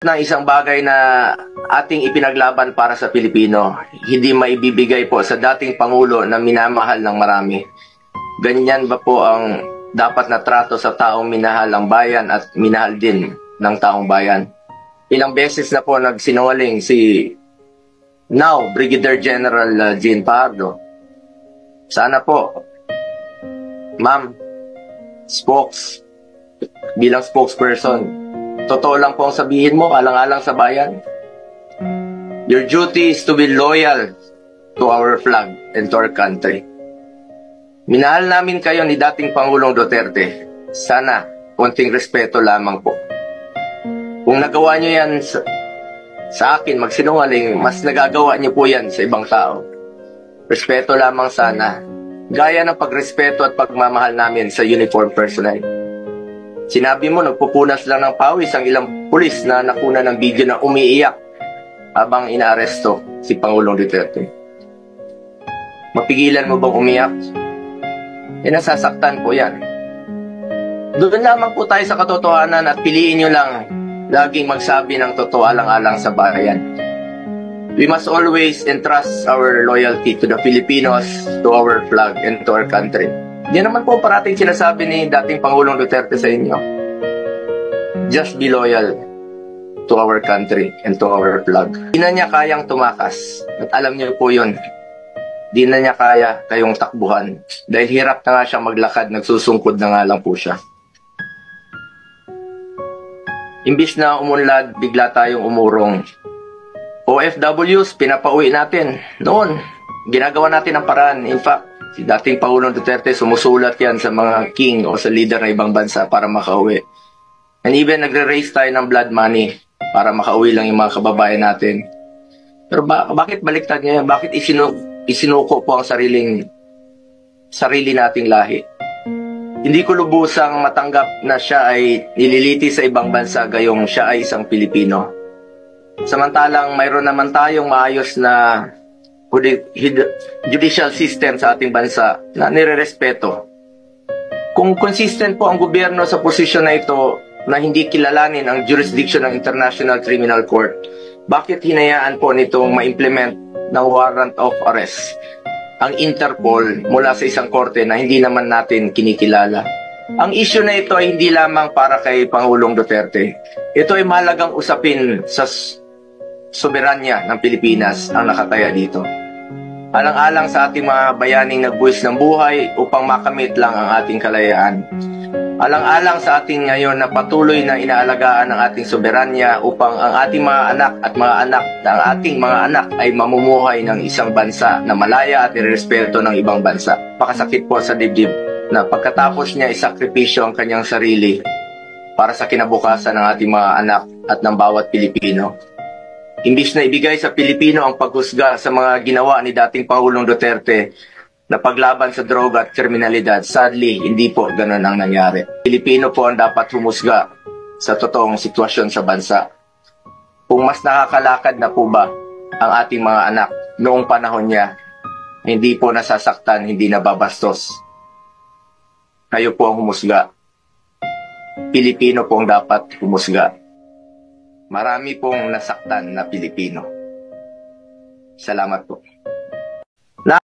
ng isang bagay na ating ipinaglaban para sa Pilipino, hindi maibibigay po sa dating Pangulo na minamahal ng marami. Ganyan ba po ang dapat na trato sa taong minahal ang bayan at minahal din ng taong bayan? Ilang beses na po nagsinungaling si now Brigadier General Jean Pardo. Sana po, ma'am, bilang spokesperson, totoo lang po ang sabihin mo, alang-alang sa bayan. Your duty is to be loyal to our flag and to our country. Minahal namin kayo ni dating Pangulong Duterte. Sana, konting respeto lamang po. Kung nagawa nyo yan sa akin, magsinungaling, mas nagagawa nyo po yan sa ibang tao. Respeto lamang sana. Gaya ng pagrespeto at pagmamahal namin sa uniform personnel. Sinabi mo, nagpupunas lang ng pawis ang ilang pulis na nakuna ng video na umiiyak habang inaaresto si Pangulong Duterte. Mapigilan mo bang umiyak? Nasasaktan po yan. Doon lamang po tayo sa katotohanan at piliin nyo lang laging magsabi ng totoo alang-alang sa bayan. We must always entrust our loyalty to the Filipinos, to our flag, and to our country. Yan naman po parating sinasabi ni dating Pangulong Duterte sa inyo. Just be loyal to our country and to our flag. Di na niya kayang tumakas. At alam niyo po yun. Di na niya kaya kayong takbuhan. Dahil hirap na nga siyang maglakad, nagsusungkod na nga lang po siya. Imbis na umunlad, bigla tayong umurong. OFWs, pinapauwi natin. Noon, ginagawa natin ang paraan. In fact, si dating Pangulong Duterte, sumusulat yan sa mga king o sa leader ng ibang bansa para makauwi. And even nagre-raise tayo ng blood money para makauwi lang yung mga kababayan natin. Pero bakit baliktad niya yan? Bakit isinuko po ang sarili nating lahi? Hindi ko lubusang matanggap na siya ay nililiti sa ibang bansa gayong siya ay isang Pilipino. Samantalang mayroon naman tayong maayos na judicial system sa ating bansa na nirerespeto. Kung consistent po ang gobyerno sa posisyon na ito na hindi kilalanin ang jurisdiction ng International Criminal Court, bakit hinayaan po nitong ma-implement ng warrant of arrest ang Interpol mula sa isang korte na hindi naman natin kinikilala? Ang issue na ito ay hindi lamang para kay Pangulong Duterte. Ito ay mahalagang usapin sa soberanya ng Pilipinas ang nakataya dito. Alang-alang sa ating mga bayaning nagbuwis ng buhay upang makamit lang ang ating kalayaan. Alang-alang sa ating ngayon na patuloy na inaalagaan ang ating soberanya upang ang ating mga anak at mga anak na ang ating mga anak ay mamumuhay ng isang bansa na malaya at irerespeto ng ibang bansa. Pakasakit po sa dibdib na pagkatapos niya isakripisyo ang kanyang sarili para sa kinabukasan ng ating mga anak at ng bawat Pilipino. Imbis na ibigay sa Pilipino ang paghusga sa mga ginawa ni dating Pangulong Duterte na paglaban sa droga at kriminalidad, sadly, hindi po ganun ang nangyari. Pilipino po ang dapat humusga sa totoong sitwasyon sa bansa. Kung mas nakakalakad na po ba ang ating mga anak noong panahon niya, hindi po nasasaktan, hindi nababastos. Kayo po ang humusga. Pilipino po ang dapat humusga. Marami pong nasaktan na Pilipino. Salamat po.